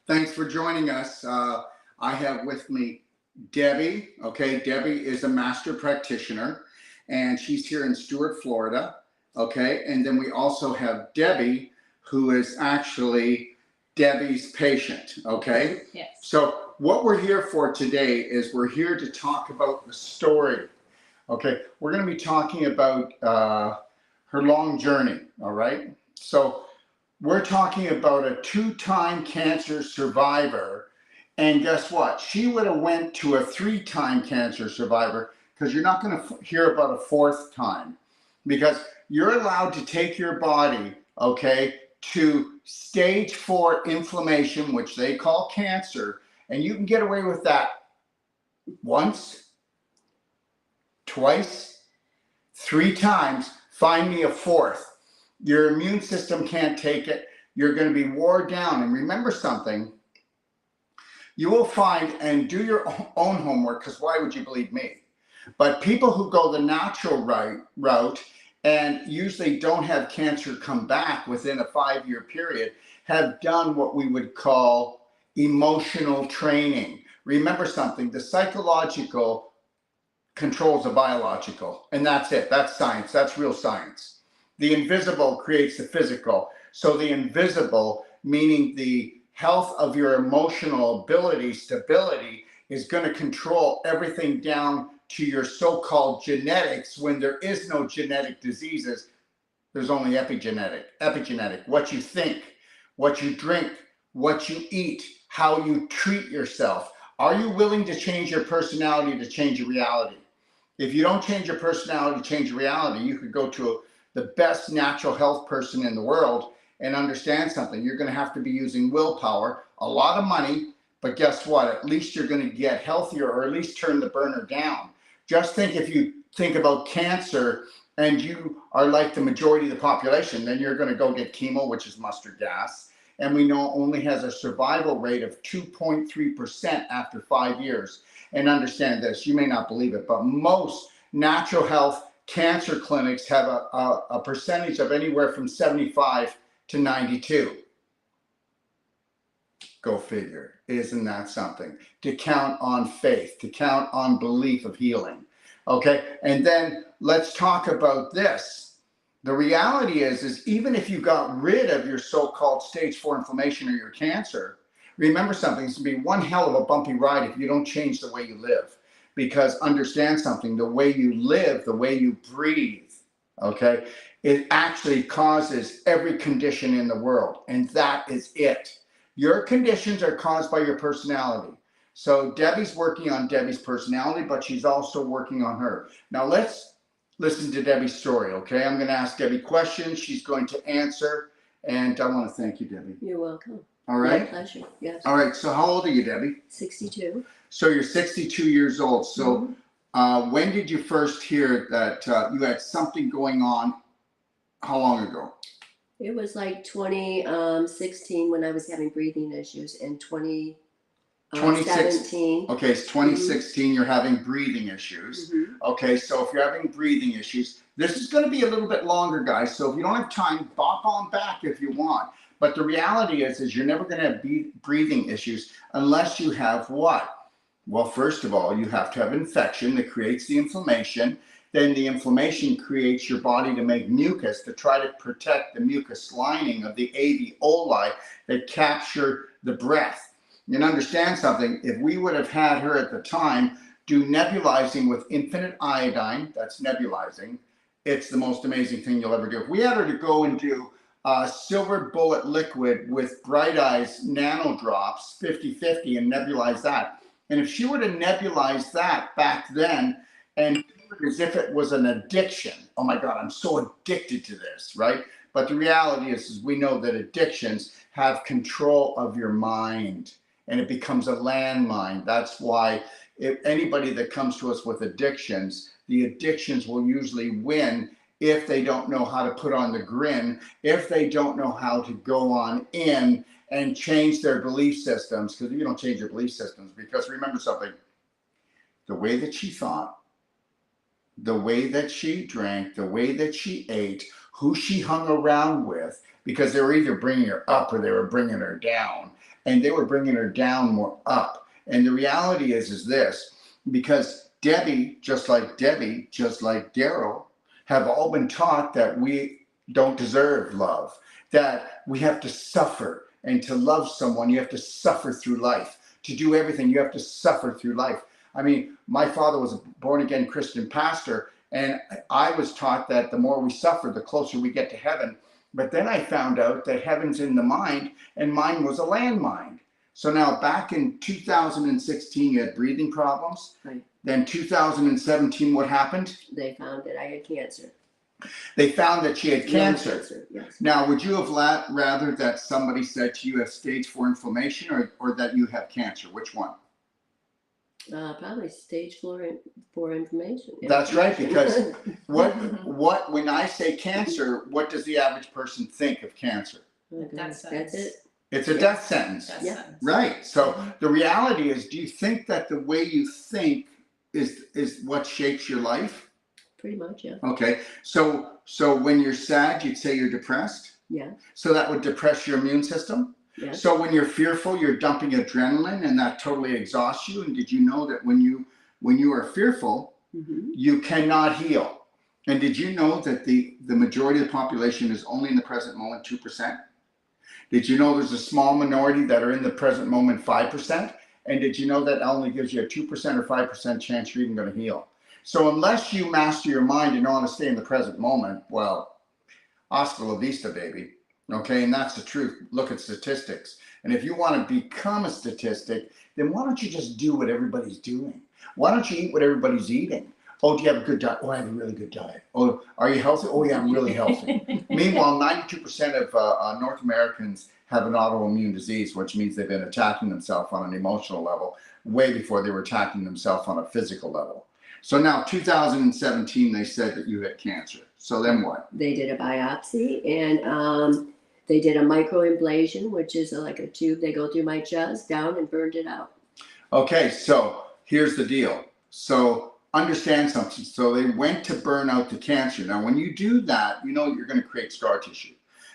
Thanks for joining us. I have with me Debbie. Okay, Debbie is a master practitioner and she's here in Stuart, Florida. Okay, and then we also have Debbie, who is actually Debbie's patient. Okay, Yes. So what we're here for today is we're here to talk about the story. Okay, we're going to be talking about her long journey. All right, so we're talking about a two-time cancer survivor, and guess what? She would have went to a three-time cancer survivor, because you're not going to hear about a fourth time, because you're allowed to take your body, okay, to stage 4 inflammation, which they call cancer, and you can get away with that once, twice, 3 times. Find me a fourth. Your immune system can't take it. You're going to be wore down. And remember something, you will find, and do your own homework, because why would you believe me? But people who go the natural route and usually don't have cancer come back within a 5-year period have done what we would call emotional training. Remember something, the psychological controls the biological, and that's it. That's science. That's real science. The invisible creates the physical. So the invisible, meaning the health of your emotional ability, stability, is going to control everything down to your so-called genetics. When there is no genetic diseases, there's only epigenetic. Epigenetic, what you think, what you drink, what you eat, how you treat yourself. Are you willing to change your personality to change your reality? If you don't change your personality to change your reality, you could go to the best natural health person in the world and understand something. You're going to have to be using willpower, a lot of money, but guess what? At least you're going to get healthier, or at least turn the burner down. Just think, if you think about cancer and you are like the majority of the population, then you're going to go get chemo, which is mustard gas. And we know only has a survival rate of 2.3% after 5 years. And understand this, you may not believe it, but most natural health cancer clinics have a percentage of anywhere from 75 to 92. Go figure. Isn't that something? To count on faith, to count on belief of healing. Okay, and then let's talk about this. The reality is even if you got rid of your so-called stage 4 inflammation or your cancer, remember something, it's going to be one hell of a bumpy ride if you don't change the way you live. Because understand something, the way you live, the way you breathe, okay, it actually causes every condition in the world. And that is it. Your conditions are caused by your personality. So Debbie's working on Debbie's personality, but she's also working on her. Now let's listen to Debbie's story, okay? I'm going to ask Debbie questions. She's going to answer. And I want to thank you, Debbie. You're welcome. All right? My pleasure, yes. All right, so how old are you, Debbie? 62. So you're 62 years old. So when did you first hear that you had something going on? How long ago? It was like 2016 when I was having breathing issues, and 2017. Okay, it's 2016, you're having breathing issues. Okay, so if you're having breathing issues, this is going to be a little bit longer, guys. So if you don't have time, bop on back if you want. But the reality is you're never going to have breathing issues unless you have what? Well, first of all, you have to have infection that creates the inflammation. Then the inflammation creates your body to make mucus to try to protect the mucus lining of the alveoli that capture the breath. And understand something, if we would have had her at the time do nebulizing with infinite iodine, that's nebulizing, it's the most amazing thing you'll ever do. If we had her to go and do silver bullet liquid with Bright Eyes nano drops, 50-50, and nebulize that. And if she would have nebulized that back then and as if it was an addiction, oh my God, I'm so addicted to this, right? But the reality is we know that addictions have control of your mind, and it becomes a landmine. That's why if anybody that comes to us with addictions, the addictions will usually win if they don't know how to put on the grin, if they don't know how to go on in and change their belief systems, because you don't change your belief systems. Because remember something, the way that she thought, the way that she drank, the way that she ate, who she hung around with, because they were either bringing her up or they were bringing her down. and they were bringing her down more up. And the reality is this, because Debbie, just like Daryl, have all been taught that we don't deserve love, that we have to suffer, and to love someone, you have to suffer through life. To do everything, you have to suffer through life. I mean, my father was a born-again Christian pastor, and I was taught that the more we suffer, the closer we get to heaven. But then I found out that heaven's in the mind, and mine was a landmine. So now back in 2016, you had breathing problems. Right. Then 2017, what happened? They found that I had cancer. They found that she had cancer. Cancer, yes. Now, would you have rather that somebody said to you have stage 4 inflammation, or that you have cancer? Which one? Probably stage 4 inflammation. Yeah. That's right, because when I say cancer, what does the average person think of cancer? That's it. It's a death sentence. Right. So the reality is, do you think that the way you think is what shapes your life? Pretty much, yeah. Okay. So when you're sad, you'd say you're depressed? Yeah. So that would depress your immune system? Yeah. So when you're fearful, you're dumping adrenaline, and that totally exhausts you. And did you know that when you are fearful, you cannot heal? And did you know that the majority of the population is only in the present moment 2%? Did you know there's a small minority that are in the present moment 5%? And did you know that only gives you a 2% or 5% chance you're even going to heal? So unless you master your mind and know how to stay in the present moment, well, hasta la vista, baby. Okay, and that's the truth. Look at statistics. And if you want to become a statistic, then why don't you just do what everybody's doing? Why don't you eat what everybody's eating? Oh, do you have a good diet? Oh, I have a really good diet. Oh, are you healthy? Oh, yeah, I'm really healthy. Meanwhile, 92% of North Americans have an autoimmune disease, which means they've been attacking themselves on an emotional level way before they were attacking themselves on a physical level. So now, 2017, they said that you had cancer. So then what? They did a biopsy, and they did a microablation, which is like a tube they go through my chest down and burned it out. Okay, so here's the deal. So understand something. So they went to burn out the cancer. Now, when you do that, you know you're going to create scar tissue.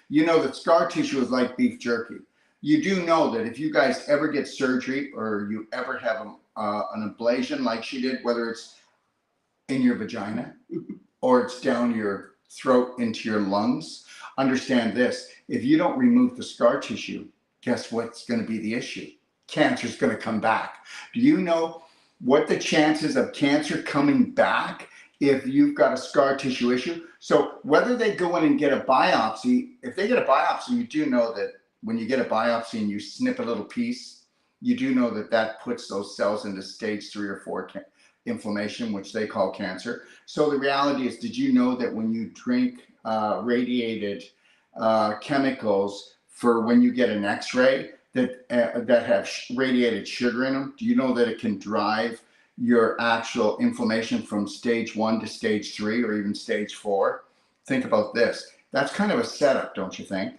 You know that scar tissue is like beef jerky. You do know that if you guys ever get surgery, or you ever have an ablation like she did, whether it's in your vagina or it's down your throat into your lungs, understand this: if you don't remove the scar tissue, guess what's going to be the issue? Cancer is going to come back. Do you know what the chances of cancer coming back if you've got a scar tissue issue? So whether they go in and get a biopsy, if they get a biopsy, you do know that when you get a biopsy and you snip a little piece, you do know that that puts those cells into stage 3 or 4 inflammation, which they call cancer. So the reality is, did you know that when you drink radiated chemicals for when you get an x-ray that have radiated sugar in them, do you know that it can drive your actual inflammation from stage 1 to stage 3 or even stage 4? Think about this. That's kind of a setup, don't you think?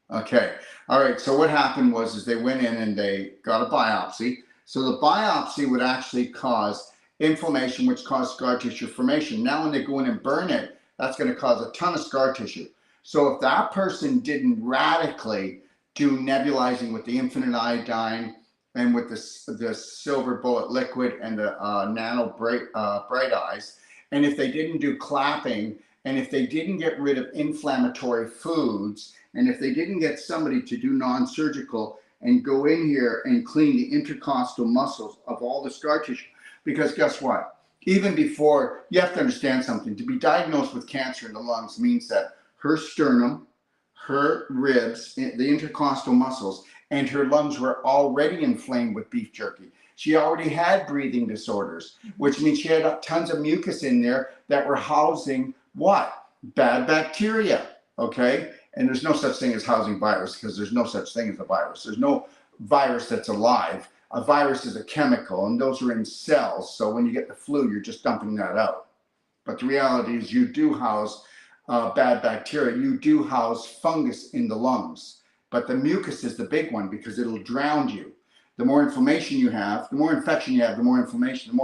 Okay. All right. So what happened was they went in and they got a biopsy. So the biopsy would actually cause inflammation, which caused scar tissue formation. Now, when they go in and burn it, that's going to cause a ton of scar tissue. So if that person didn't radically do nebulizing with the infinite iodine and with the silver bullet liquid and the nano bright eyes, and if they didn't do clapping, and if they didn't get rid of inflammatory foods, and if they didn't get somebody to do non-surgical and go in here and clean the intercostal muscles of all the scar tissue, because guess what? Even before, you have to understand something. To be diagnosed with cancer in the lungs means that her sternum, her ribs, the intercostal muscles, and her lungs were already inflamed with beef jerky. She already had breathing disorders, which means she had tons of mucus in there that were housing what? Bad bacteria, okay? And there's no such thing as housing virus, because there's no such thing as a virus. There's no virus that's alive. A virus is a chemical, and those are in cells. So when you get the flu, you're just dumping that out. But the reality is you do house bad bacteria. You do house fungus in the lungs. But the mucus is the big one, because it'll drown you. The more inflammation you have, the more infection you have, the more inflammation, the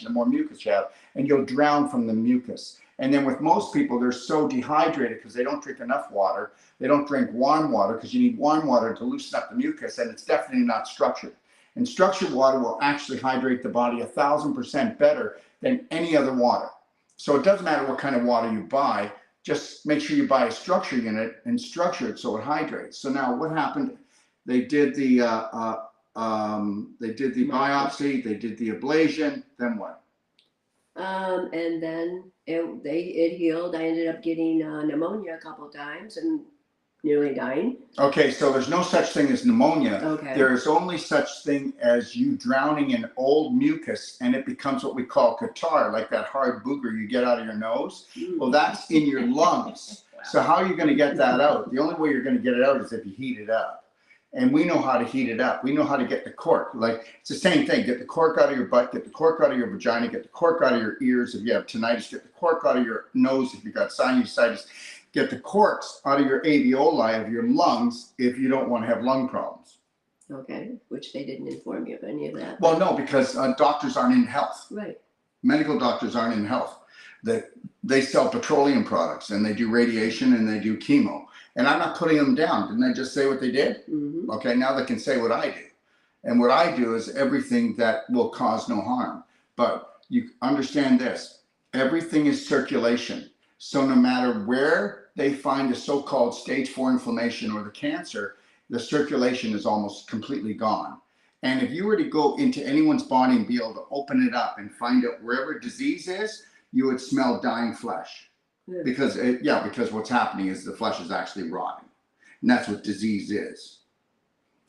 more mucus you have, and you'll drown from the mucus. And then with most people, they're so dehydrated because they don't drink enough water. They don't drink warm water because you need warm water to loosen up the mucus, and it's definitely not structured. And structured water will actually hydrate the body 1,000% better than any other water. So it doesn't matter what kind of water you buy, just make sure you buy a structure unit and structure it so it hydrates. So now what happened? They did the biopsy, they did the ablation, then what? And then it healed. I ended up getting pneumonia a couple times and nearly dying. Okay, so there's no such thing as pneumonia. Okay. There's only such thing as you drowning in old mucus, and it becomes what we call catarrh, like that hard booger you get out of your nose. Well, that's in your lungs. Wow. So how are you going to get that out? The only way you're going to get it out is if you heat it up. And we know how to heat it up. We know how to get the cork. Like, it's the same thing. Get the cork out of your butt, get the cork out of your vagina, get the cork out of your ears if you have tinnitus, get the cork out of your nose if you got sinusitis. Get the corks out of your alveoli of your lungs if you don't want to have lung problems. Okay, which they didn't inform you of any of that. Well, no, because doctors aren't in health. Right. Medical doctors aren't in health. They sell petroleum products, and they do radiation, and they do chemo. And I'm not putting them down. Didn't I just say what they did? Mm-hmm. Okay, now they can say what I do. And what I do is everything that will cause no harm. But you understand this, everything is circulation. So no matter where they find a so-called stage 4 inflammation or the cancer, the circulation is almost completely gone. And if you were to go into anyone's body and be able to open it up and find out wherever disease is, you would smell dying flesh. Yeah. Because what's happening is the flesh is actually rotting. And that's what disease is.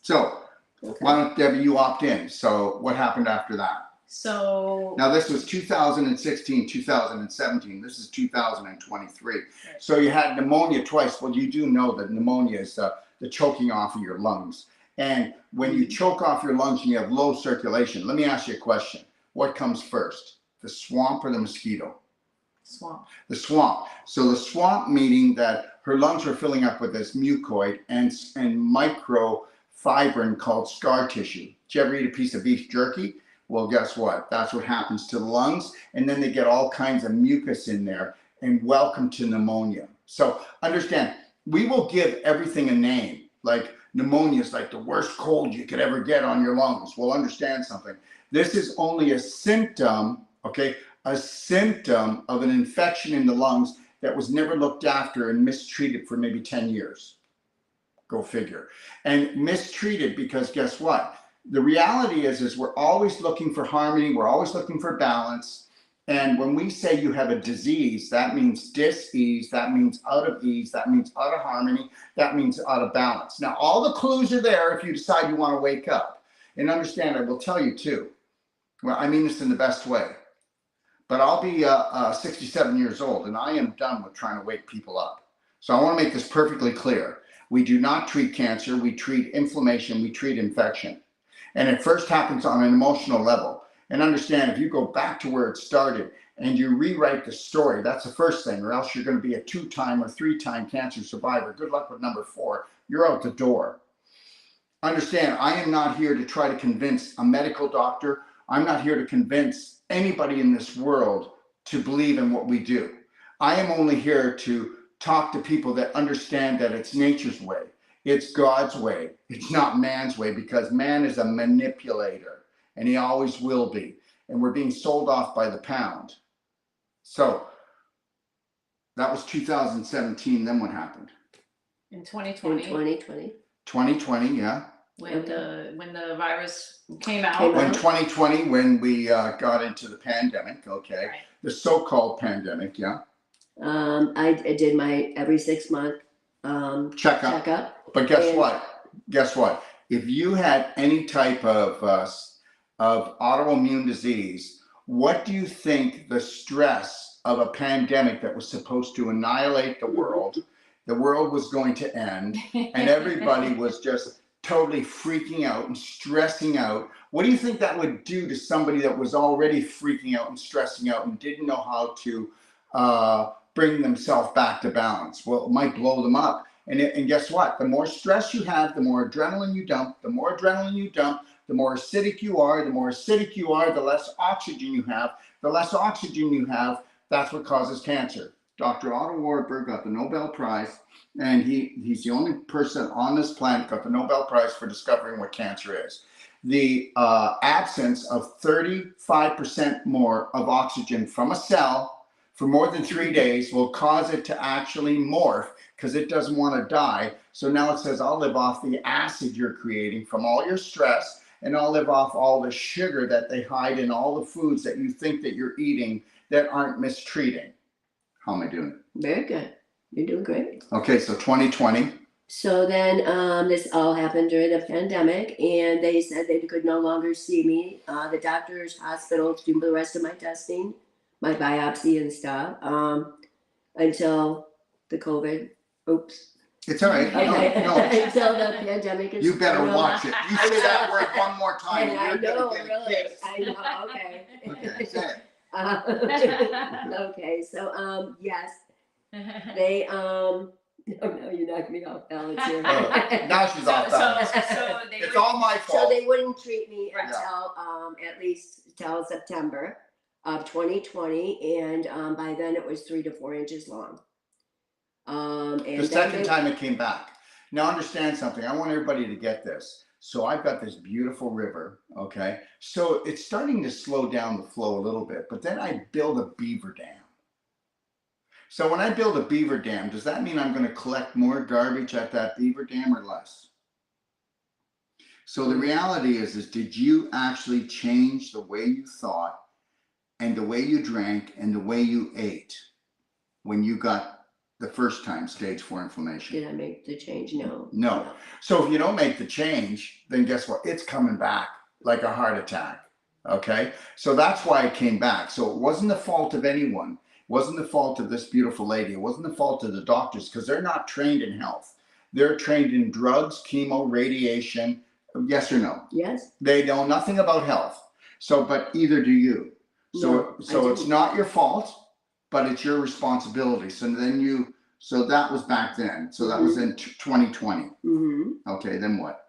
So why don't, Debbie, you opt in? So what happened after that? So Now this was 2016, 2017. This is 2023. Right. So you had pneumonia twice. Well, you do know that pneumonia is the choking off of your lungs. And when you choke off your lungs and you have low circulation, let me ask you a question. What comes first, the swamp or the mosquito? swamp. The swamp. So the swamp, meaning that her lungs were filling up with this mucoid and microfibrin called scar tissue. Did you ever eat a piece of beef jerky? Well, guess what? That's what happens to the lungs. And then they get all kinds of mucus in there, and welcome to pneumonia. So understand, we will give everything a name. Like pneumonia is like the worst cold you could ever get on your lungs. Well, understand something. This is only a symptom, okay? A symptom of an infection in the lungs that was never looked after and mistreated for maybe 10 years. Go figure. And mistreated because guess what? The reality is we're always looking for harmony. We're always looking for balance. And when we say you have a disease, that means dis-ease, that means out of ease, that means out of harmony, that means out of balance. Now, all the clues are there if you decide you want to wake up. And understand, I will tell you too, well, I mean this in the best way, but I'll be 67 years old and I am done with trying to wake people up. So I want to make this perfectly clear. We do not treat cancer, we treat inflammation, we treat infection. And it first happens on an emotional level. And understand, if you go back to where it started and you rewrite the story, that's the first thing, or else you're going to be a 2-time or 3-time cancer survivor. Good luck with number 4. You're out the door. Understand, I am not here to try to convince a medical doctor. I'm not here to convince anybody in this world to believe in what we do. I am only here to talk to people that understand that it's nature's way. It's God's way. It's not man's way, because man is a manipulator and he always will be. And we're being sold off by the pound. So that was 2017. Then what happened? In In 2020, 2020. 2020, yeah. when the virus came out. Came When out. 2020, when we got into the pandemic, okay. Right. The so-called pandemic, yeah. I did my every 6-month Checkup. checkup. But guess And- what? Guess what? If you had any type of autoimmune disease, what do you think the stress of a pandemic that was supposed to annihilate the world was going to end, and everybody was just totally freaking out and stressing out? What do you think that would do to somebody that was already freaking out and stressing out and didn't know how to bring themselves back to balance? Well, it might blow them up. And guess what? The more stress you have, the more adrenaline you dump. The more adrenaline you dump, the more acidic you are. The more acidic you are, the less oxygen you have. The less oxygen you have, That's what causes cancer. Dr. Otto Warburg got the Nobel Prize, and he's the only person on this planet got the Nobel Prize for discovering what cancer is. The absence of 35% more of oxygen from a cell for more than 3 days will cause it to actually morph because it doesn't want to die. So now it says, I'll live off the acid you're creating from all your stress, and I'll live off all the sugar that they hide in all the foods that you think that you're eating that aren't mistreating. How am I doing? Very good. You're doing great. Okay, so 2020. So then this all happened during the pandemic, and they said they could no longer see me. The doctors, hospitals do the rest of my testing, my biopsy and stuff, until the COVID. Oops. It's all right. Okay. No. Until the pandemic is. You better over. watch it. You say that word one more time. And I you're gonna know, get a really. kiss. I know. Okay. Okay, say it. Okay. So yes, they Oh no, you knocked me off balance here. Now she's off balance. So they It's were- all my So fault. they wouldn't treat me Right. until at least till September of 2020, and by then it was 3 to 4 inches long. And The then second they- time it came back. Now understand something. I want everybody to get this. So I've got this beautiful river, okay? So it's starting to slow down the flow a little bit, but then I build a beaver dam. So when I build a beaver dam, does that mean I'm going to collect more garbage at that beaver dam or less? So the reality is did you actually change the way you thought and the way you drank and the way you ate when you got the first time stage 4 inflammation? Did I make the change? No. No. So if you don't make the change, then guess what? It's coming back like a heart attack. Okay. So that's why it came back. So it wasn't the fault of anyone. It wasn't the fault of this beautiful lady. It wasn't the fault of the doctors because they're not trained in health. They're trained in drugs, chemo, radiation. Yes or no? Yes. They know nothing about health. So, but either do you. So, No, I so it's didn't. not your fault, but it's your responsibility. So that was back then. So that was in 2020. Mm-hmm. Okay, then what?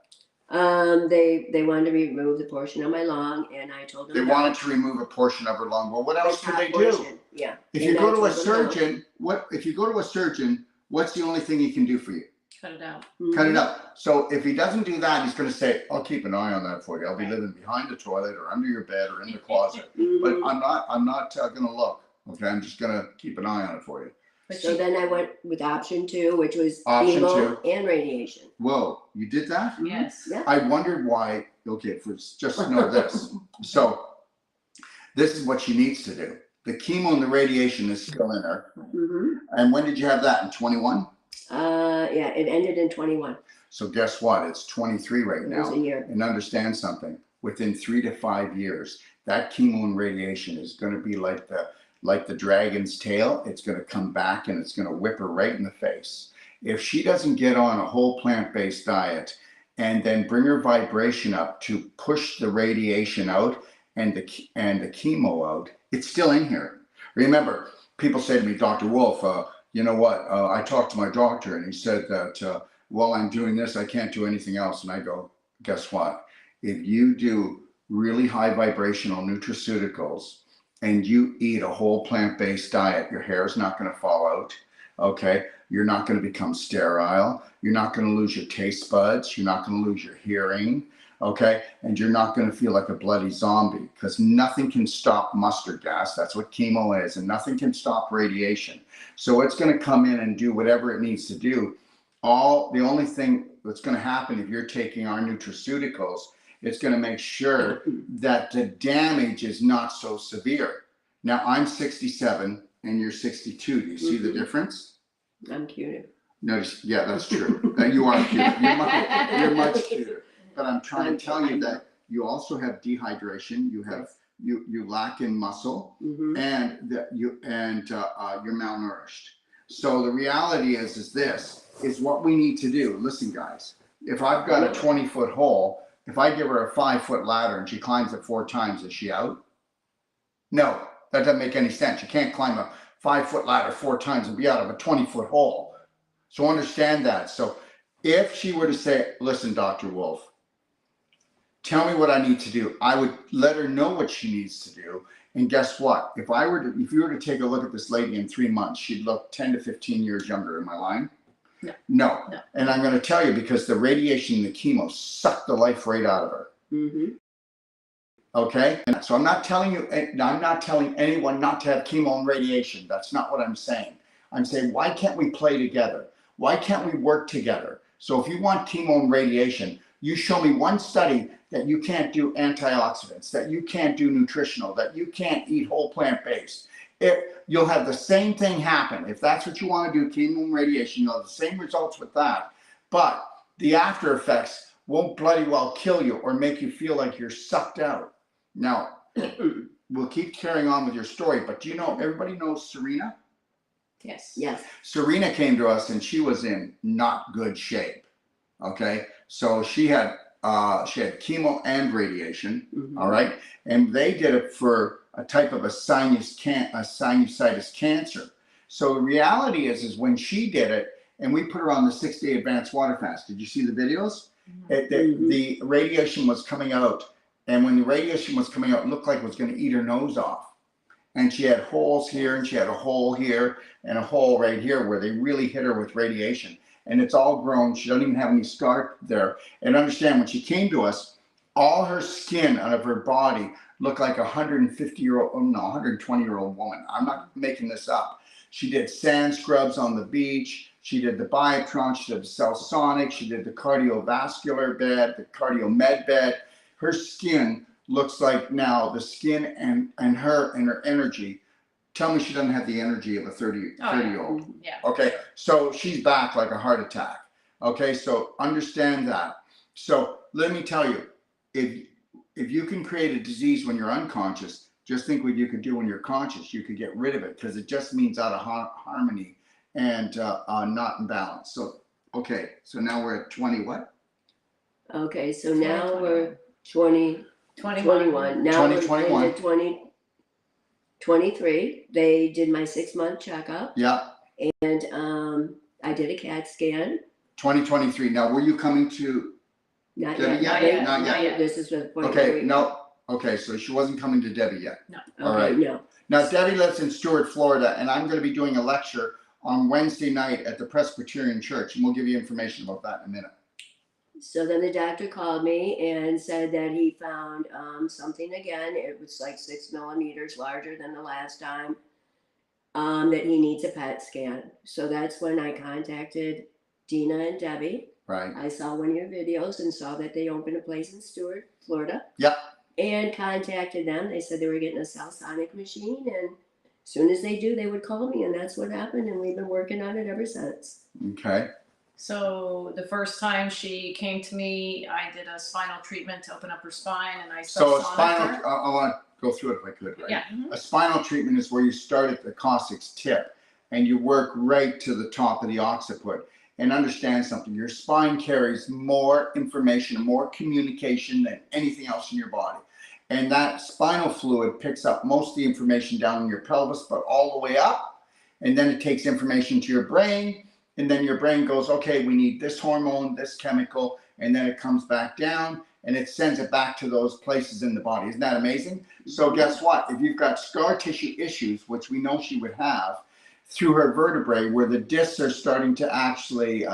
They wanted to remove the portion of my lung, and I told them They no. wanted to remove a portion of her lung. Well, what The else could top they do? portion, yeah. If And you I go to a told them no. surgeon, if you go to a surgeon, what's the only thing he can do for you? Cut it out. Cut it Mhm. out. So if he doesn't do that, he's going to say, "I'll keep an eye on that for you. I'll be living behind the toilet or under your bed or in the closet, but Mhm. I'm not going to look. Okay, I'm just going to keep an eye on it for you." But So then I went with option 2, which was Option chemo and radiation. Whoa, you did that? yes. Yeah. I wondered why. Okay, just know this. So this is what she needs to do. The chemo and the radiation is still in her. Mm-hmm. And when did you have that? In 21? Yeah, it ended in 21. So guess what? It's 23 right It was now. a year. And understand something. Within 3 to 5 years, that chemo and radiation is going to be like the dragon's tail. It's going to come back and it's going to whip her right in the face. If she doesn't get on a whole plant-based diet and then bring her vibration up to push the radiation out and the chemo out, it's still in here. Remember, people say to me, Dr. Wolf, you know what? I talked to my doctor and he said that while I'm doing this, I can't do anything else. And I go, guess what? If you do really high vibrational nutraceuticals and you eat a whole plant-based diet, your hair is not going to fall out. Okay. You're not going to become sterile. You're not going to lose your taste buds. You're not going to lose your hearing. Okay. And you're not going to feel like a bloody zombie because nothing can stop mustard gas. That's what chemo is. And nothing can stop radiation. So it's going to come in and do whatever it needs to do. The only thing that's going to happen if you're taking our nutraceuticals, it's going to make sure that the damage is not so severe. Now I'm 67 and you're 62. Do you see the difference? I'm cuter. Notice, yeah, that's true. You are cute. You're much cuter. But I'm trying to tell you that you also have dehydration. You have you lack in muscle, Mm-hmm. and you're malnourished. So the reality is this is what we need to do. Listen, guys, if I've got a 20-foot hole, if I give her a 5-foot ladder and she climbs it 4 times, is she out? No, that doesn't make any sense. You can't climb a 5-foot ladder 4 times and be out of a 20-foot hole. So understand that. So if she were to say, listen, Dr. Wolf, tell me what I need to do, I would let her know what she needs to do. And guess what? If you were to take a look at this lady in 3 months, she'd look 10 to 15 years younger. Am I lying? No. And I'm going to tell you, because the radiation and the chemo sucked the life right out of her. Mm-hmm. Okay? And so I'm not telling anyone not to have chemo and radiation. That's not what I'm saying. I'm saying, why can't we play together? Why can't we work together? So if you want chemo and radiation, you show me one study that you can't do antioxidants, that you can't do nutritional, that you can't eat whole plant-based. You'll have the same thing happen. If that's what you want to do, chemo and radiation, you'll have the same results with that. But the after effects won't bloody well kill you or make you feel like you're sucked out. Now, we'll keep carrying on with your story, but do you know, everybody knows Serena? Yes. Yes. Serena came to us and she was in not good shape. Okay, so she had chemo and radiation. Mm-hmm. All right, and they did it for a type of a sinusitis cancer. So the reality is when she did it, and we put her on the 6-day advanced water fast. Did you see the videos? Mm-hmm. The radiation was coming out, and when the radiation was coming out, it looked like it was going to eat her nose off. And she had holes here, and she had a hole here, and a hole right here where they really hit her with radiation. And it's all grown. She doesn't even have any scar there. And understand, when she came to us, all her skin out of her body looked like a 120-year-old woman. I'm not making this up. She did sand scrubs on the beach. She did the Bioptron. She did the Cellsonic. She did the cardiovascular bed, the cardio med bed. Her skin looks like now the skin and her energy. Tell me she doesn't have the energy of a 30-year-old. Yeah. Okay, so she's back like a heart attack. Okay, so understand that. So let me tell you, if you can create a disease when you're unconscious, just think what you could do when you're conscious. You could get rid of it, because it just means out of harmony and not in balance. So, okay, so now we're at 20 what? Okay, so now we're 2021. Now 2021. we're into 2023. They did my 6-month checkup. Yeah. And I did a CAT scan. 2023. Now, were you coming to Not Debbie yet. yet? Not yet. This is the point. Okay, no. Okay, so she wasn't coming to Debbie yet. No. All Okay, right. no. Now, Debbie lives in Stuart, Florida, and I'm going to be doing a lecture on Wednesday night at the Presbyterian Church, and we'll give you information about that in a minute. So then the doctor called me and said that he found something again. It was like 6 millimeters larger than the last time. That he needs a PET scan. So that's when I contacted Dina and Debbie. Right. I saw one of your videos and saw that they opened a place in Stuart, Florida. Yep. And contacted them. They said they were getting a Cellsonic machine, and as soon as they do, they would call me, and that's what happened. And we've been working on it ever since. Okay. So the first time she came to me, I did a spinal treatment to open up her spine, and I So a Cellsonicked spinal, her. I want to go through it if I could, right? Yeah. A spinal treatment is where you start at the coccyx tip and you work right to the top of the occiput. And understand something, your spine carries more information, more communication than anything else in your body. And that spinal fluid picks up most of the information down in your pelvis, but all the way up. And then it takes information to your brain. And then your brain goes, okay, we need this hormone, this chemical. And then it comes back down and it sends it back to those places in the body. Isn't that amazing? So guess what? If you've got scar tissue issues, which we know she would have, through her vertebrae, where the discs are starting to actually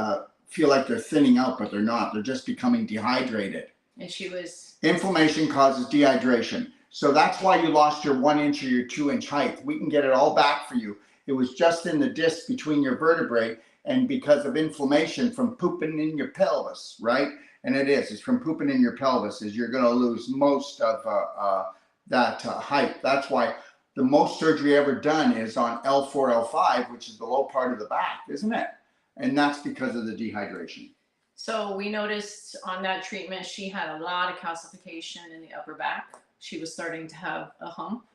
feel like they're thinning out, but they're not. They're just becoming dehydrated. And she was. Inflammation causes dehydration. So that's why you lost your 1 inch or your 2 inch height. We can get it all back for you. It was just in the disc between your vertebrae, and because of inflammation from pooping in your pelvis, right? And it's from pooping in your pelvis is you're going to lose most of that height. That's why the most surgery ever done is on L4, L5, which is the low part of the back, isn't it? And that's because of the dehydration. So we noticed on that treatment, she had a lot of calcification in the upper back. She was starting to have a hump.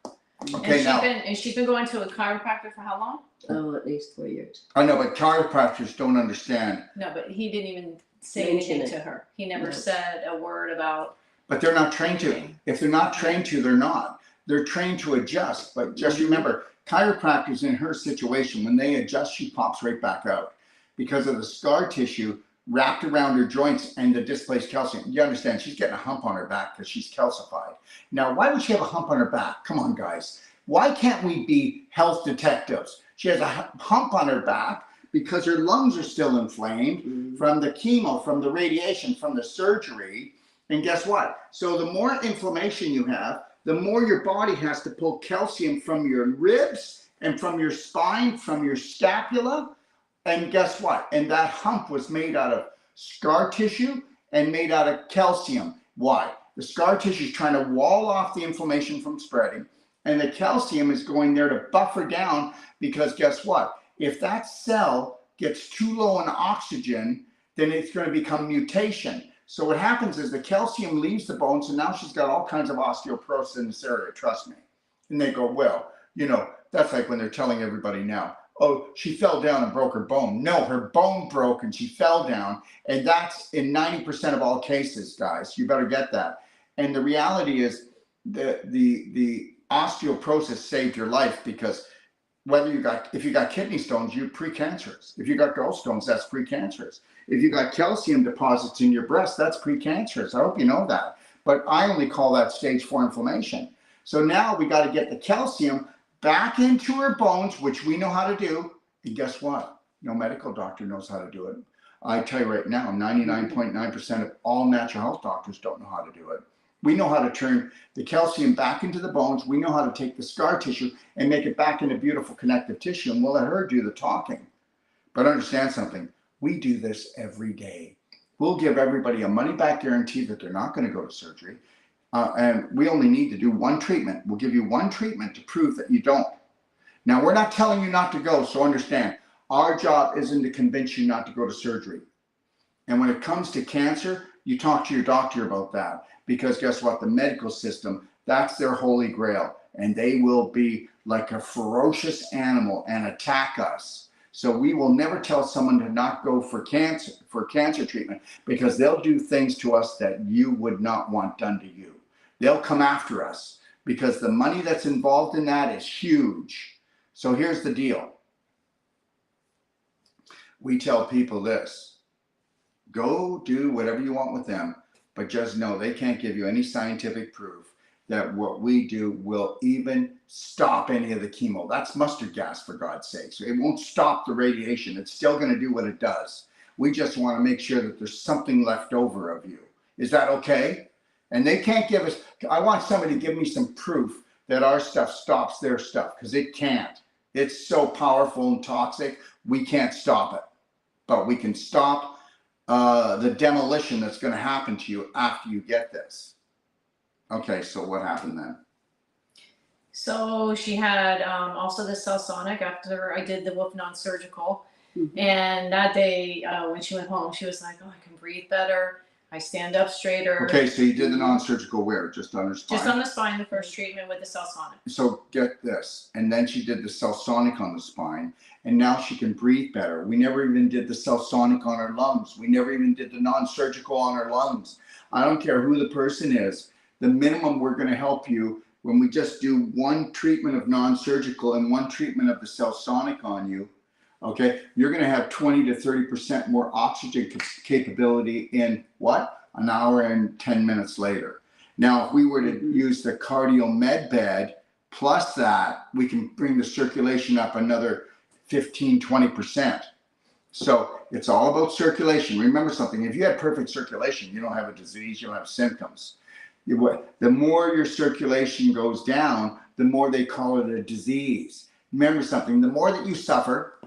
Okay, And she's been going to a chiropractor for how long? Oh, at least 4 years. I know, but chiropractors don't understand. No, but he didn't even say Mention anything it. to her. He never No. said a word about. But they're not trained to. If they're not trained to, they're not. They're trained to adjust. But just remember, chiropractors in her situation, when they adjust, she pops right back out. Because of the scar tissue, wrapped around her joints and the displaced calcium. You understand, she's getting a hump on her back because she's calcified. Now, why would she have a hump on her back? Come on, guys. Why can't we be health detectives? She has a hump on her back because her lungs are still inflamed from the chemo, from the radiation, from the surgery. And guess what? So the more inflammation you have, the more your body has to pull calcium from your ribs and from your spine, from your scapula. And guess what? And that hump was made out of scar tissue and made out of calcium. Why? The scar tissue is trying to wall off the inflammation from spreading, and the calcium is going there to buffer down, because guess what? If that cell gets too low in oxygen, then it's going to become mutation. So what happens is the calcium leaves the bones, and now she's got all kinds of osteoporosis in this area, trust me. And they go, well, you know, that's like when they're telling everybody now, oh, she fell down and broke her bone. No, her bone broke and she fell down. And that's in 90% of all cases, guys. You better get that. And the reality is the osteoporosis saved your life, because if you got kidney stones, you're precancerous. If you got gallstones, that's precancerous. If you got calcium deposits in your breast, that's precancerous. I hope you know that. But I only call that stage 4 inflammation. So now we got to get the calcium back into her bones, which we know how to do. And guess what? No medical doctor knows how to do it. I tell you right now, 99.9% of all natural health doctors don't know how to do it. We know how to turn the calcium back into the bones. We know how to take the scar tissue and make it back into beautiful connective tissue, and we'll let her do the talking. But understand something, we do this every day. We'll give everybody a money-back guarantee that they're not going to go to surgery. And we only need to do one treatment. We'll give you one treatment to prove that you don't. Now, we're not telling you not to go, so understand, our job isn't to convince you not to go to surgery. And when it comes to cancer, you talk to your doctor about that, because guess what? The medical system, that's their holy grail, and they will be like a ferocious animal and attack us. So we will never tell someone to not go for cancer treatment, because they'll do things to us that you would not want done to you. They'll come after us because the money that's involved in that is huge. So here's the deal. We tell people this: go do whatever you want with them, but just know they can't give you any scientific proof that what we do will even stop any of the chemo. That's mustard gas, for God's sakes. It won't stop the radiation. It's still going to do what it does. We just want to make sure that there's something left over of you. Is that okay? And they can't give us, I want somebody to give me some proof that our stuff stops their stuff, because it can't. It's so powerful and toxic, we can't stop it. But we can stop the demolition that's going to happen to you after you get this. Okay, so what happened then? So she had also the Cellsonic after I did the Wolf non-surgical. And that day when she went home, she was like, oh, I can breathe better. I stand up straighter. Okay, so you did the non-surgical where? Just on her spine? Just on the spine, the first treatment with the Cellsonic. So get this. And then she did the Cellsonic on the spine. And now she can breathe better. We never even did the Cellsonic on her lungs. We never even did the non-surgical on her lungs. I don't care who the person is. The minimum we're going to help you when we just do one treatment of non-surgical and one treatment of the Cellsonic on you, okay, you're going to have 20 to 30% more oxygen capability in what? An hour and 10 minutes later. Now, if we were to use the cardio med bed plus that, we can bring the circulation up another 15, 20%. So it's all about circulation. Remember something, if you have perfect circulation, you don't have a disease, you don't have symptoms. The more your circulation goes down, the more they call it a disease. Remember something, the more that you suffer,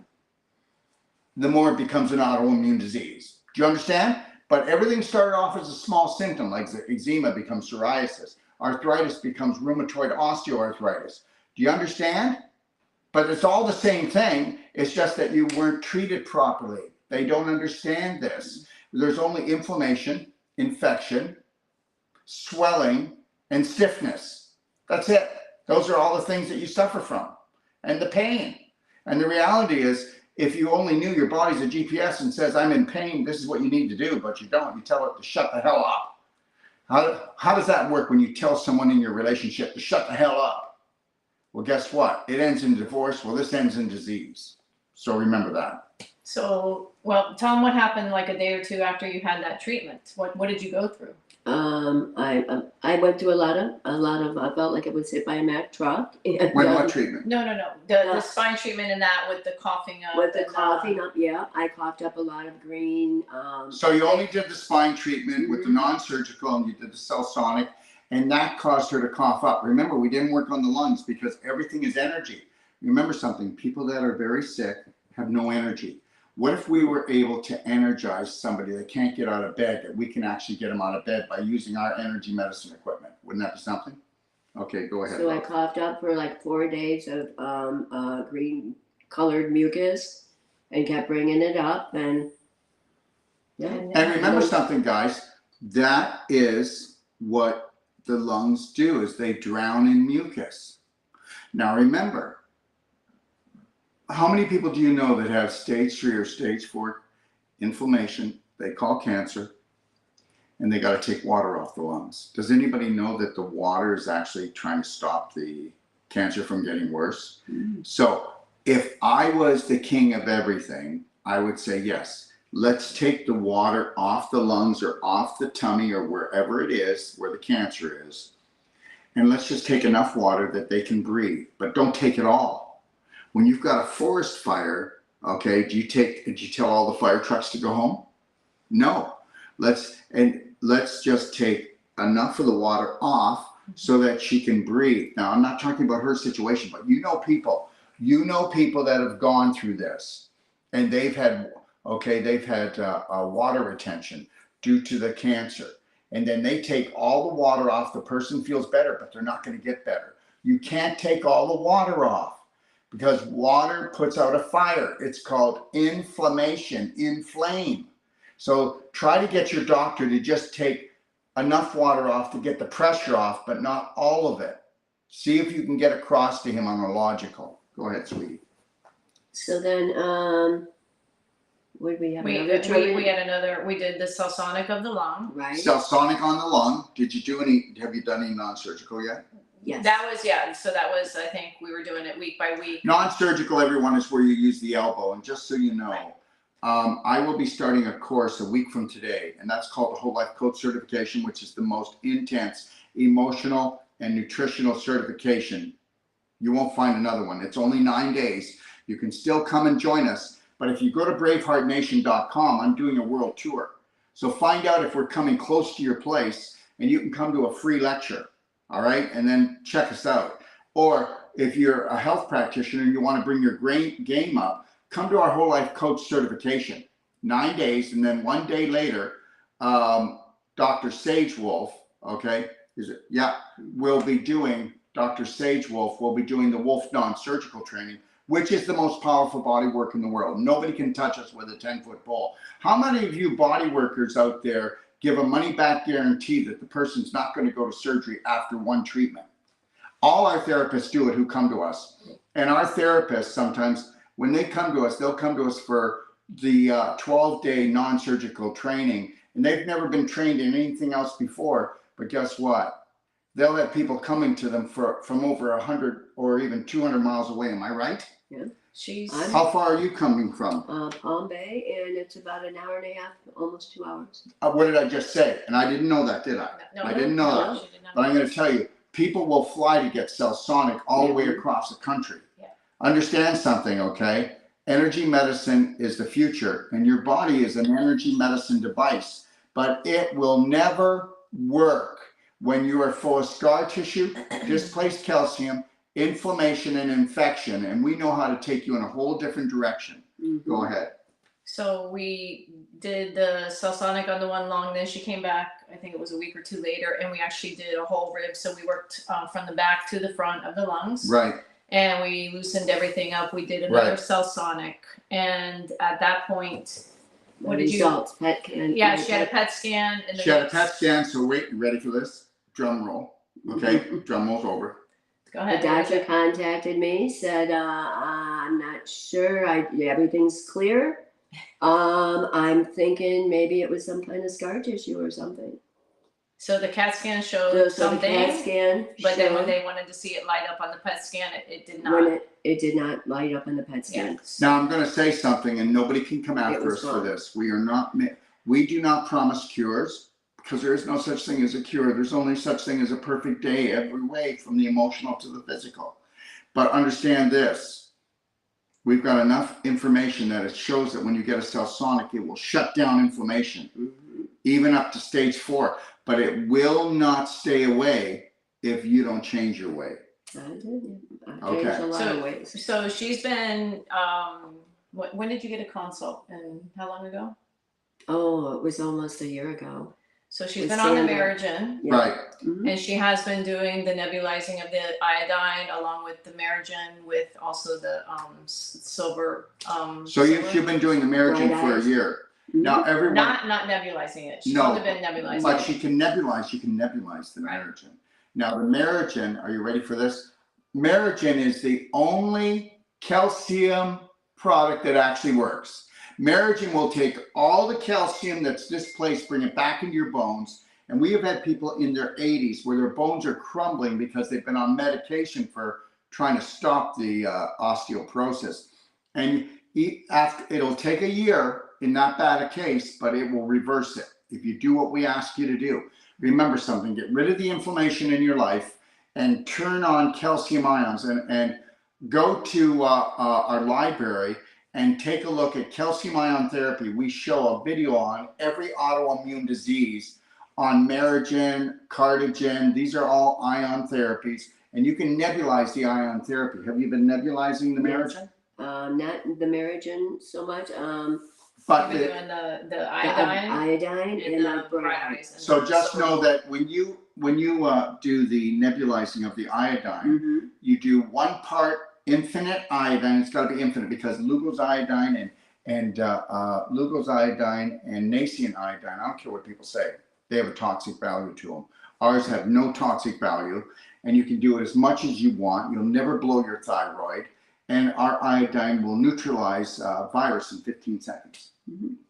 the more it becomes an autoimmune disease. Do you understand? But everything started off as a small symptom, like eczema becomes psoriasis. Arthritis becomes rheumatoid osteoarthritis. Do you understand? But it's all the same thing. It's just that you weren't treated properly. They don't understand this. There's only inflammation, infection, swelling, and stiffness. That's it. Those are all the things that you suffer from. And the pain. And the reality is, if you only knew your body's a GPS and says, I'm in pain, this is what you need to do, but you don't. You tell it to shut the hell up. How does that work when you tell someone in your relationship to shut the hell up? Well, guess what? It ends in divorce. Well, this ends in disease. So remember that. So, well, tell them what happened like a day or two after you had that treatment. What did you go through? I went through a lot of, I felt like I was hit by a Mack truck. And, When what treatment? No. The spine treatment and that with the coughing up. with the and, coughing up, yeah, I coughed up a lot of green. So you only did the spine treatment with the non-surgical, and you did the cell-sonic, and that caused her to cough up. Remember, we didn't work on the lungs because everything is energy. Remember something, people that are very sick have no energy. What if we were able to energize somebody that can't get out of bed, that we can actually get them out of bed by using our energy medicine equipment? Wouldn't that be something? Okay, go ahead. So I coughed up for like 4 days of green colored mucus and kept bringing it up, and yeah. And remember something, guys, that is what the lungs do, is they drown in mucus. Now remember, how many people do you know that have stage 3 or stage 4 inflammation, they call cancer, and they got to take water off the lungs? Does anybody know that the water is actually trying to stop the cancer from getting worse? So if I was the king of everything, I would say, yes, let's take the water off the lungs or off the tummy or wherever it is, where the cancer is, and let's just take enough water that they can breathe, but don't take it all. When you've got a forest fire, okay, do you tell all the fire trucks to go home? No. Let's just take enough of the water off so that she can breathe. Now, I'm not talking about her situation, but you know people that have gone through this, and they've had water retention due to the cancer, and then they take all the water off. The person feels better, but they're not going to get better. You can't take all the water off, because water puts out a fire. It's called inflammation, inflame. So try to get your doctor to just take enough water off to get the pressure off, but not all of it. See if you can get across to him on a logical. Go ahead, sweetie. So then, would we have We another treatment? we did the cellsonic of the lung. Right. Cell-sonic on the lung. Have you done any non-surgical yet? Yes. That was, yeah, so that was, I think we were doing it week by week. Non-surgical, everyone, is where you use the elbow. And just so you know, I will be starting a course a week from today, and that's called the Whole Life Coach Certification, which is the most intense emotional and nutritional certification. You won't find another one. It's only 9 days. You can still come and join us. But if you go to braveheartnation.com, I'm doing a world tour. So find out if we're coming close to your place, and you can come to a free lecture. All right, and then check us out. Or if you're a health practitioner and you want to bring your game up, come to our Whole Life Coach Certification. 9 days, and then 1 day later, Dr. Sage Wolf, okay, will be doing the Wolf non-surgical training, which is the most powerful body work in the world. Nobody can touch us with a 10-foot pole. How many of you body workers out there give a money-back guarantee that the person's not going to go to surgery after one treatment? All our therapists do it who come to us. And our therapists, sometimes, when they come to us, they'll come to us for the 12-day non-surgical training. And they've never been trained in anything else before. But guess what? They'll have people coming to them from over 100 or even 200 miles away. Am I right? Yeah. How far are you coming from? Palm Bay, and it's about an hour and a half, almost 2 hours. What did I just say? And I didn't know that, did I? No, I didn't know that. she did not. But I'm going to tell you, people will fly to get cell-sonic all the way across the country. Yeah. Understand something, okay? Energy medicine is the future, and your body is an energy medicine device, but it will never work when you are full of scar tissue, displaced calcium, inflammation, and infection. And we know how to take you in a whole different direction. Go ahead. So we did the cellsonic on the one lung, then she came back, I think it was a week or two later, and we actually did a whole rib. So we worked from the back to the front of the lungs. Right. And we loosened everything up. We did another cellsonic. And at that point, what did results, PET scan. Yeah, she had a PET scan. And She had a PET scan. So wait, you ready for this? Drum roll. Okay, drum roll's over. Go ahead. The doctor contacted me, said, I'm not sure, everything's clear. I'm thinking maybe it was some kind of scar tissue or something. So the CAT scan showed So the something, CAT scan but then when showed they wanted to see it light up on the PET scan, it did not. when it did not light up on the PET scan. Yeah. Now I'm going to say something, and nobody can come after was us for wrong. this. We do not promise cures, because there is no such thing as a cure. There's only such thing as a perfect day every way, from the emotional to the physical. But understand this: we've got enough information that it shows that when you get a Celsonic, it will shut down inflammation, even up to stage 4. But it will not stay away if you don't change your way. I did. I Okay. changed a lot of ways. So she's been, when did you get a consult, and how long ago? Oh, it was almost a year ago. So she's With been on the Sandra. Merigen, Yeah. Right. Mhm. and she has been doing the nebulizing of the iodine along with the Merigen, with also the silver. So you've been doing the Merigen Bright for a eyes. year. Mhm. Now everyone, Not nebulizing it. She's No, only been nebulizing but it. you can nebulize the Right. Merigen. Now the Merigen, are you ready for this? Merigen is the only calcium product that actually works. Merigen will take all the calcium that's displaced, bring it back into your bones. And we have had people in their 80s where their bones are crumbling because they've been on medication for trying to stop the osteoporosis. And it'll take a year in that bad a case, but it will reverse it if you do what we ask you to do. Remember something: get rid of the inflammation in your life and turn on calcium ions, and go to our library and take a look at calcium ion therapy. We show a video on every autoimmune disease, on Merigen, Cardigen. These are all ion therapies, and you can nebulize the ion therapy. Have you been nebulizing the Merigen? Not the Merigen so much. But We've been doing the iodine, Iodine and and the the bright bright eyes. eyes. so just know that when you do the nebulizing of the iodine, Mhm. you do 1 part infinite iodine. It's got to be infinite, because Lugol's iodine and Lugol's iodine and Nascent iodine, I don't care what people say, they have a toxic value to them. Ours have no toxic value, and you can do it as much as you want. You'll never blow your thyroid, and our iodine will neutralize virus in 15 seconds,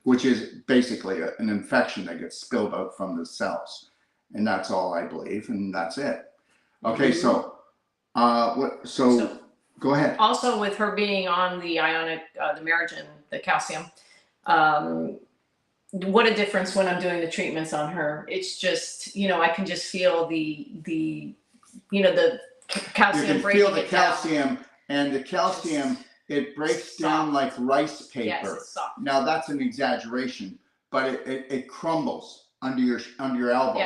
which is basically an infection that gets spilled out from the cells. And that's all I believe, and that's it. Okay, so go ahead. Also, with her being on the ionic, the Merigen, the calcium, what a difference when I'm doing the treatments on her. It's just, I can just feel the calcium You can breaking feel the it down. calcium, and the calcium, it breaks down like rice paper. Yes, it's soft. Now that's an exaggeration, but it crumbles under your elbow.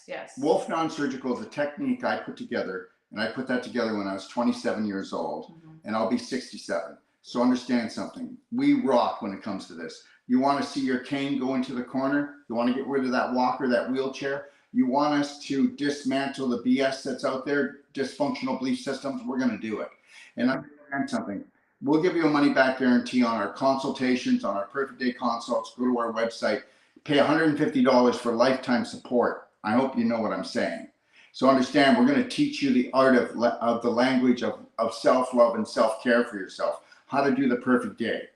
Yes. Wolf NonSurgical is a technique I put together, and I put that together when I was 27 years old, and I'll be 67. So understand something: we rock when it comes to this. You want to see your cane go into the corner? You want to get rid of that walker, that wheelchair? You want us to dismantle the BS that's out there, dysfunctional belief systems? We're going to do it. And understand something: we'll give you a money back guarantee on our consultations, on our perfect day consults. Go to our website, pay $150 for lifetime support. I hope you know what I'm saying. So understand, we're going to teach you the art of the language of self-love and self-care for yourself, how to do the perfect day.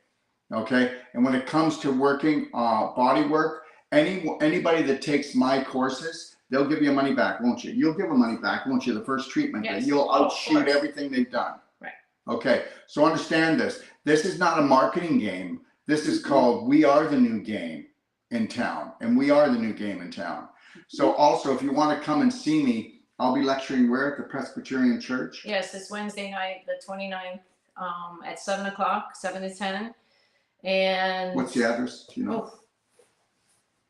Okay, and when it comes to working body work, anybody that takes my courses, they'll give you money back, won't you? You'll give them money back, won't you? The first treatment, Yes. you'll Oh, of outshoot course. everything they've done. Right. Okay, so understand this. This is not a marketing game. This is called "We Are the New Game in Town," and we are the new game in town. So also, if you want to come and see me, I'll be lecturing where? At the Presbyterian Church? Yes, it's Wednesday night, the 29th, at 7 o'clock, 7 to 10. And What's the address? Do you know?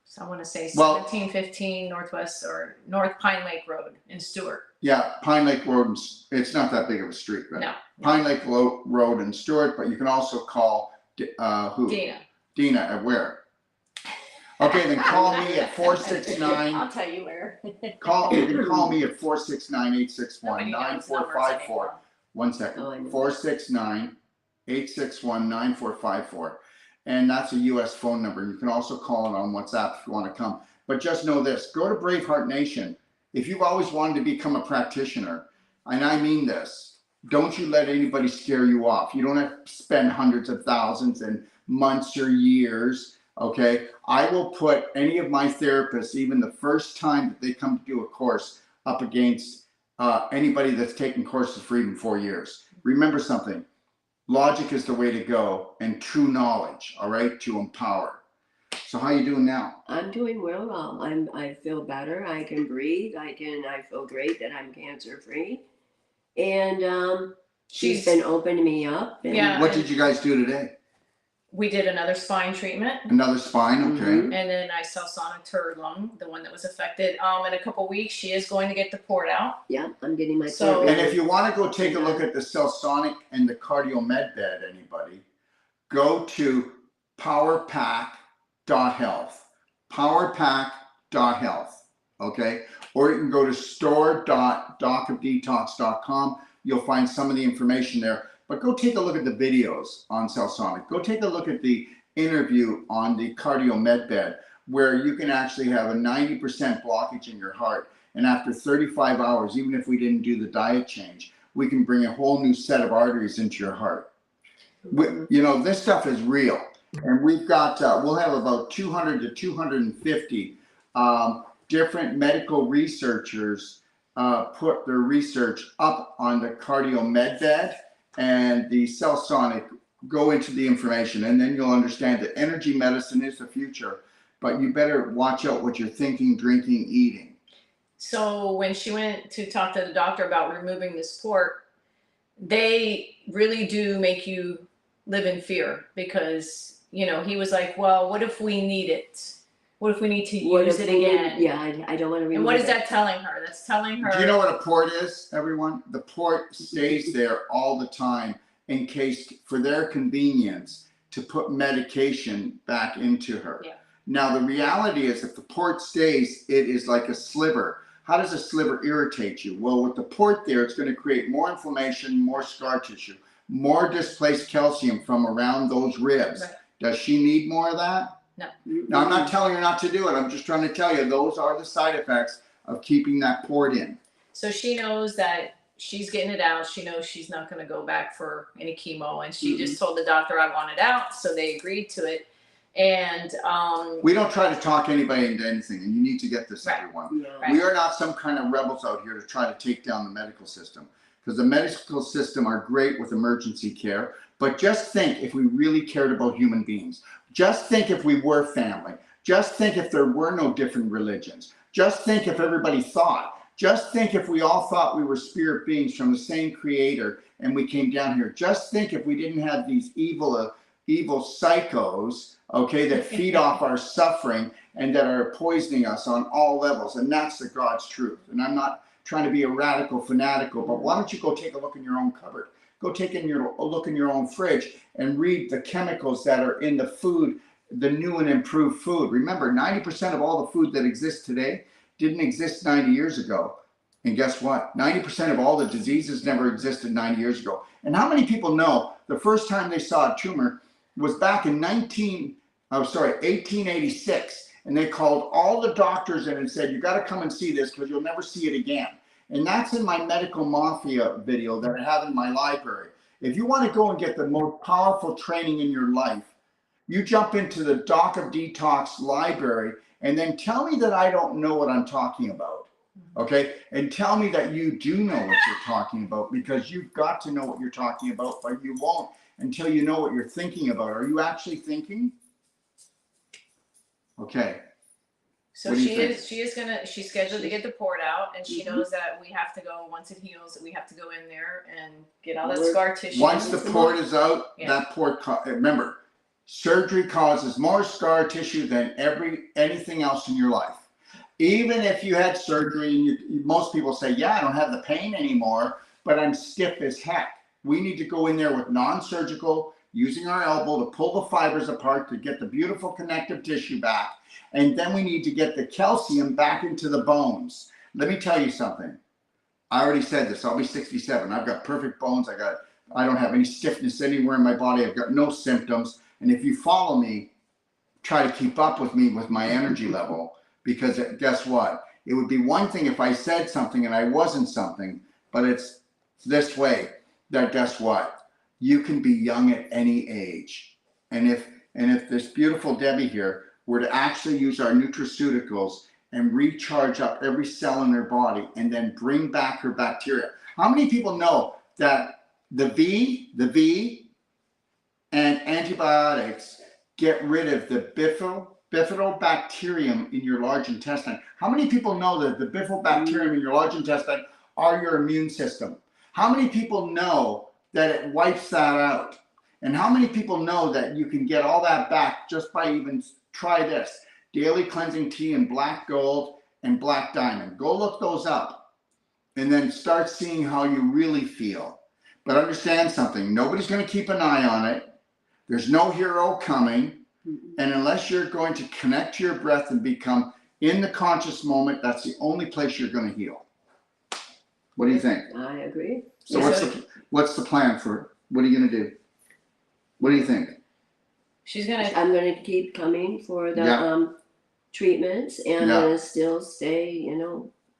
So I want to say Well- 1715 Northwest or North Pine Lake Road in Stewart. Yeah, Pine Lake Road. It's not that big of a street, right? No. Pine Lake Road in Stewart, but you can also call who? Dina. Dina at where? Okay, then call me at 469. I'll tell you where. You can call me at 469-861-9454. Nobody knows numbers anymore. 1 second. Oh, I know. 469-861-9454. And that's a US phone number. You can also call it on WhatsApp if you want to come. But just know this: go to Braveheart Nation. If you've always wanted to become a practitioner, and I mean this, don't you let anybody scare you off. You don't have to spend hundreds of thousands and months or years. okay, I will put any of my therapists, even the first time that they come to do a course, up against anybody that's taken courses for even 4 years. Remember something, logic is the way to go, and true knowledge, all right, to empower. So how you doing now? I'm doing well. I feel better. I can breathe. I feel great that I'm cancer free. And she's been opening me up. And Yeah. What did you guys do today? We did another spine treatment. Another spine, okay. And then I salsonicked her lung, the one that was affected. In a couple weeks, she is going to get the port out. Yeah, I'm getting my So- port And if you want to go take a look at the Cellsonic and the Cardio Med Bed, anybody, go to powerpack.health. Powerpack.health, okay? Or you can go to store.docofdetox.com. You'll find some of the information there. But go take a look at the videos on Cellsonic. Go take a look at the interview on the Cardio Med Bed, where you can actually have a 90% blockage in your heart. And after 35 hours, even if we didn't do the diet change, we can bring a whole new set of arteries into your heart. You know, this stuff is real. And we've got, we'll have about 200 to 250 different medical researchers put their research up on the Cardio Med Bed and the Cellsonic. Go into the information, and then you'll understand that energy medicine is the future, but you better watch out what you're thinking, drinking, eating. So when she went to talk to the doctor about removing this port, they really do make you live in fear, because, you know, he was like, well, what if we need it? What if we need to use it again? Yeah, I don't want to remove And what is it. that telling her? That's telling her. Do you know what a port is, everyone? The port stays there all the time in case, for their convenience, to put medication back into her. Yeah. Now, the reality is, if the port stays, it is like a sliver. How does a sliver irritate you? Well, with the port there, it's going to create more inflammation, more scar tissue, more displaced calcium from around those ribs. Right. Does she need more of that? No. Now, I'm not telling her not to do it. I'm just trying to tell you those are the side effects of keeping that port in. So she knows that she's getting it out. She knows she's not going to go back for any chemo. And she just told the doctor, I want it out. So they agreed to it. And we don't try to talk anybody into anything, and you need to get this, Right. everyone. Yeah. Right. We are not some kind of rebels out here to try to take down the medical system, because the medical system are great with emergency care. But just think if we really cared about human beings. Just think if we were family. Just think if there were no different religions. Just think if everybody thought. Just think if we all thought we were spirit beings from the same creator and we came down here. Just think if we didn't have these evil psychos, okay, that feed off our suffering and that are poisoning us on all levels. And that's the God's truth. And I'm not trying to be a radical fanatical, but why don't you go take a look in your own cupboard? Go take a look in your own fridge and read the chemicals that are in the food, the new and improved food. Remember, 90% of all the food that exists today didn't exist 90 years ago. And guess what? 90% of all the diseases never existed 90 years ago. And how many people know the first time they saw a tumor was back in 1886. And they called all the doctors in and said, you got to come and see this because you'll never see it again. And that's in my Medical Mafia video that I have in my library. If you want to go and get the most powerful training in your life, you jump into the Doc of Detox library and then tell me that I don't know what I'm talking about, okay? And tell me that you do know what you're talking about, because you've got to know what you're talking about, but you won't until you know what you're thinking about. Are you actually thinking? Okay. so What do you she's scheduled to get the port out, and she knows that we have to go, once it heals, that we have to go in there and get all that scar tissue. Once the port is out, Yeah. that port, remember, surgery causes more scar tissue than anything else in your life. Even if you had surgery and most people say, yeah, I don't have the pain anymore, but I'm stiff as heck. We need to go in there with non-surgical, using our elbow to pull the fibers apart to get the beautiful connective tissue back. And then we need to get the calcium back into the bones. Let me tell you something. I already said this, I'll be 67. I've got perfect bones. I don't have any stiffness anywhere in my body. I've got no symptoms. And if you follow me, try to keep up with me with my energy level, because guess what? It would be one thing if I said something and I wasn't something, but it's this way, that guess what? You can be young at any age. And and if this beautiful Debbie here were to actually use our nutraceuticals and recharge up every cell in her body and then bring back her bacteria. How many people know that the V and antibiotics get rid of the bifidobacterium in your large intestine? How many people know that the bifidobacterium in your large intestine are your immune system? How many people know that it wipes that out? And how many people know that you can get all that back just by even try this? Daily cleansing tea and black gold and black diamond. Go look those up and then start seeing how you really feel. But understand something, nobody's going to keep an eye on it. There's no hero coming. And unless you're going to connect to your breath and become in the conscious moment, that's the only place you're going to heal. What do you think? I agree. So what's the plan for, what are you going to do? What do you think? I'm going to keep coming for the Yeah. treatments, and I'm Yeah. going to still stay,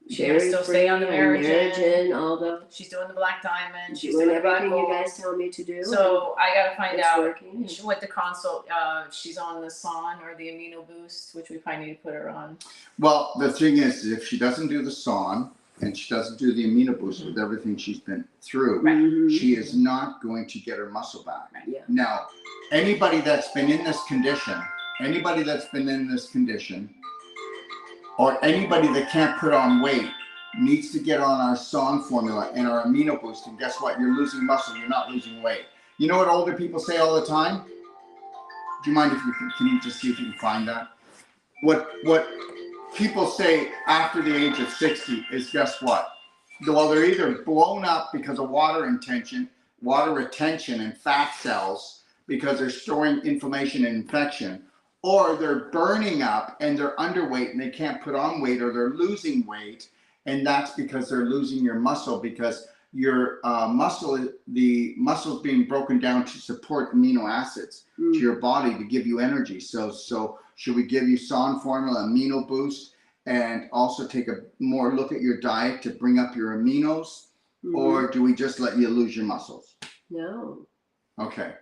She's gonna still stay on the Amerigen, all the She's doing the black diamond. She's doing doing the black everything you gold. guys tell me to do. So I gotta find it's out working. what the consult. She's on the SON or the Amino Boost, which we probably need to put her on. Well, the thing is, if she doesn't do the SON and she doesn't do the Amino Boost with everything she's been through, Mhm. she is not going to get her muscle back. Yeah. Now, anybody that's been in this condition, or anybody that can't put on weight needs to get on our SON formula and our Amino Boost, and guess what? You're losing muscle, you're not losing weight. You know what older people say all the time? Do you mind if can you just see if you can find that? What people say after the age of 60 is, guess what? Well, they're either blown up because of water retention and fat cells because they're storing inflammation and infection, or they're burning up and they're underweight and they can't put on weight, or they're losing weight, and that's because they're losing your muscle, because your the muscle is being broken down to support amino acids to your body to give you energy. So should we give you SON formula, Amino Boost, and also take a more look at your diet to bring up your aminos, or do we just let you lose your muscles? No. Okay.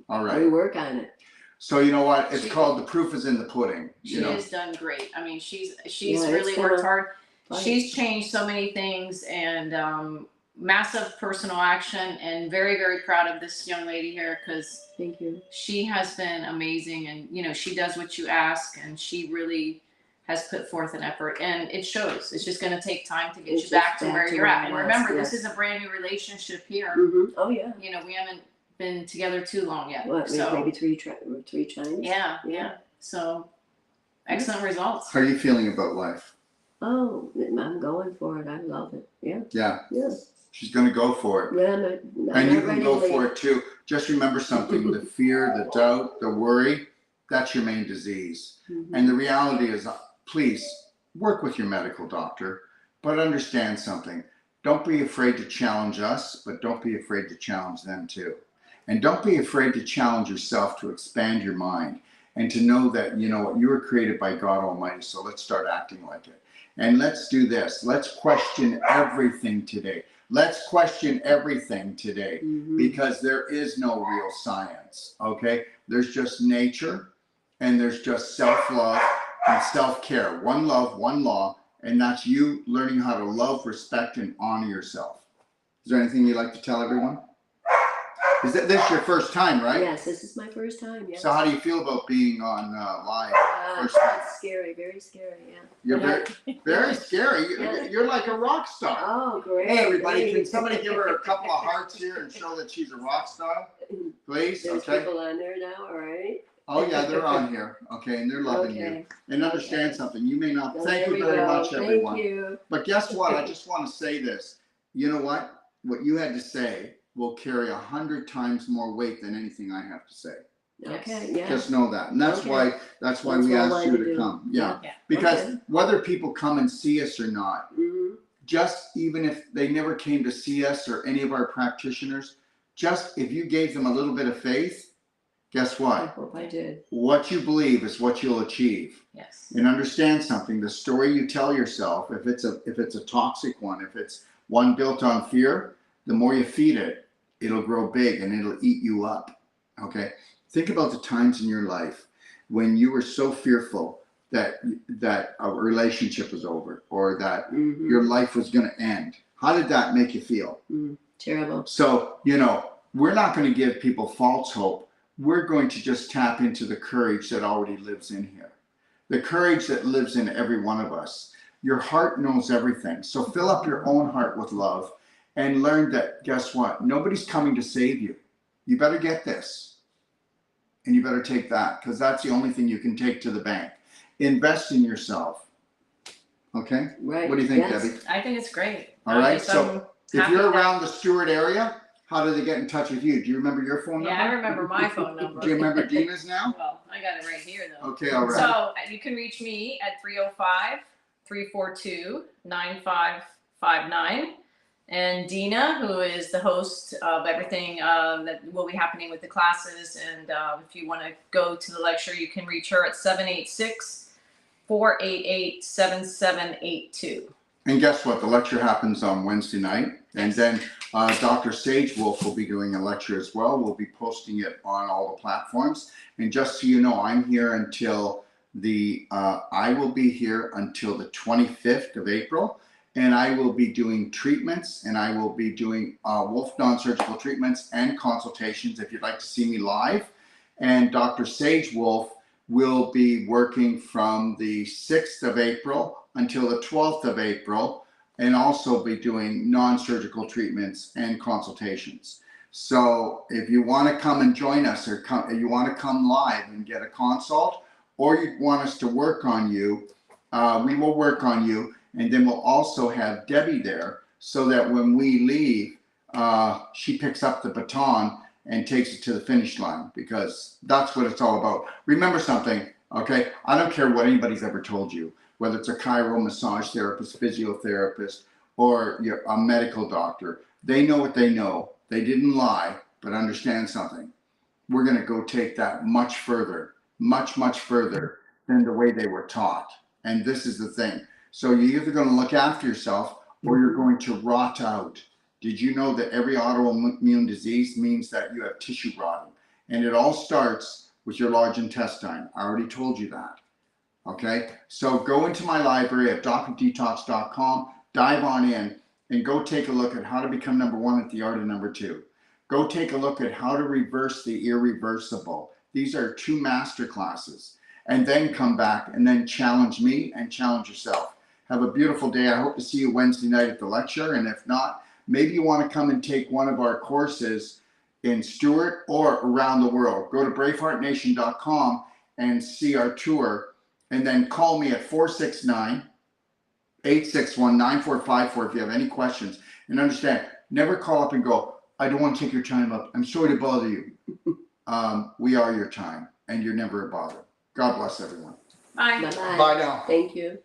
All right. We work on it. So you know what? It's called the proof is in the pudding. She has done great. I mean, she's Yeah, really worked hard. Fine. She's changed so many things, and massive personal action, and very, very proud of this young lady here, because Thank you. she has been amazing, and she does what you ask, and she really has put forth an effort, and it shows. It's just going to take time to get you back to where you're at. And remember, this is a brand new relationship here. Oh yeah. We haven't been together too long yet. What? So Maybe three times. yeah. So excellent results. How are you feeling about life? Oh, I'm going for it. I love it. Yeah. Yeah. Yeah. She's going to go for it. Yeah, And you can go for it too. Just remember something, the fear, the doubt, the worry, that's your main disease. And the reality is, please work with your medical doctor, but understand something. Don't be afraid to challenge us, but don't be afraid to challenge them too. And don't be afraid to challenge yourself, to expand your mind and to know that, you were created by God Almighty. So let's start acting like it. And let's do this. Let's question everything today. Let's question everything today, because there is no real science, okay? There's just nature, and there's just self-love and self-care. One love, one law, and that's you learning how to love, respect, and honor yourself. Is there anything you'd like to tell everyone? Is this your first time, right? Yes, this is my first time. Yes. So how do you feel about being on live? First time. It's scary, very scary. Yeah. You're very scary. Yeah. You're like a rock star. Oh, great. Hey, everybody, great. can somebody give her a couple of hearts here and show that she's a rock star? Please? There's Okay. people on there now, all right? Oh, yeah, they're on here. Okay, and they're loving you. And understand something. You may not. Thank you very much, everyone. Thank you. But guess what? I just want to say this. You know what? What you had to say will carry 100 times more weight than anything I have to say. Okay, yeah. Just know that. And that's why That's we what I asked wanted you to to do. come. Yeah. Yeah. Because whether people come and see us or not, just even if they never came to see us or any of our practitioners, just if you gave them a little bit of faith, guess I what? hope I did. What you believe is what you'll achieve. Yes. And understand something, the story you tell yourself, if it's a toxic one, if it's one built on fear, the more you feed it, it'll grow big and it'll eat you up. Okay? Think about the times in your life when you were so fearful that a relationship was over or that your life was going to end. How did that make you feel? Terrible. So, you know, we're not going to give people false hope. We're going to just tap into the courage that already lives in here. The courage that lives in every one of us. Your heart knows everything. So fill up your own heart with love and learn that, guess what? Nobody's coming to save you. You better get this. And you better take that, because that's the only thing you can take to the bank. Invest in yourself. Okay? Right. What do you think, Yes. Debbie? I think it's great. All right. Just, So if you're around the Stewart area, how do they get in touch with you? Do you remember your phone number? Yeah, I remember my phone number. Do you remember Dina's now? Well, I got it right here though. Okay, all right. So you can reach me at 305-342-9559. And Dina, who is the host of everything that will be happening with the classes. And if you want to go to the lecture, you can reach her at 786-488-7782. And guess what? The lecture happens on Wednesday night. And then Dr. Sage Wolf will be doing a lecture as well. We'll be posting it on all the platforms. And just so you know, I'm here until I will be here until the 25th of April. And I will be doing treatments, and I will be doing Wolf non-surgical treatments and consultations if you'd like to see me live. And Dr. Sage Wolf will be working from the 6th of April until the 12th of April, and also be doing non-surgical treatments and consultations. So if you want to come and join us, or you want to come live and get a consult, or you want us to work on you, we will work on you. And then we'll also have Debbie there so that when we leave, she picks up the baton and takes it to the finish line, because that's what it's all about. Remember something, okay? I don't care what anybody's ever told you, whether it's a chiro, massage therapist, physiotherapist, or you're a medical doctor. They know what they know. They didn't lie, but understand something. We're going to go take that much further, much, much further than the way they were taught. And this is the thing. So you're either going to look after yourself or you're going to rot out. Did you know that every autoimmune disease means that you have tissue rotting? And it all starts with your large intestine. I already told you that. Okay? So go into my library at doctordetox.com, dive on in, and go take a look at how to become number one at the art of number two. Go take a look at how to reverse the irreversible. These are 2 master classes. And then come back and then challenge me and challenge yourself. Have a beautiful day. I hope to see you Wednesday night at the lecture. And if not, maybe you want to come and take one of our courses in Stewart or around the world. Go to braveheartnation.com and see our tour. And then call me at 469-861-9454 if you have any questions. And understand, never call up and go, I don't want to take your time up. I'm sorry to bother you. We are your time, and you're never a bother. God bless everyone. Bye. Bye-bye. Bye now. Thank you.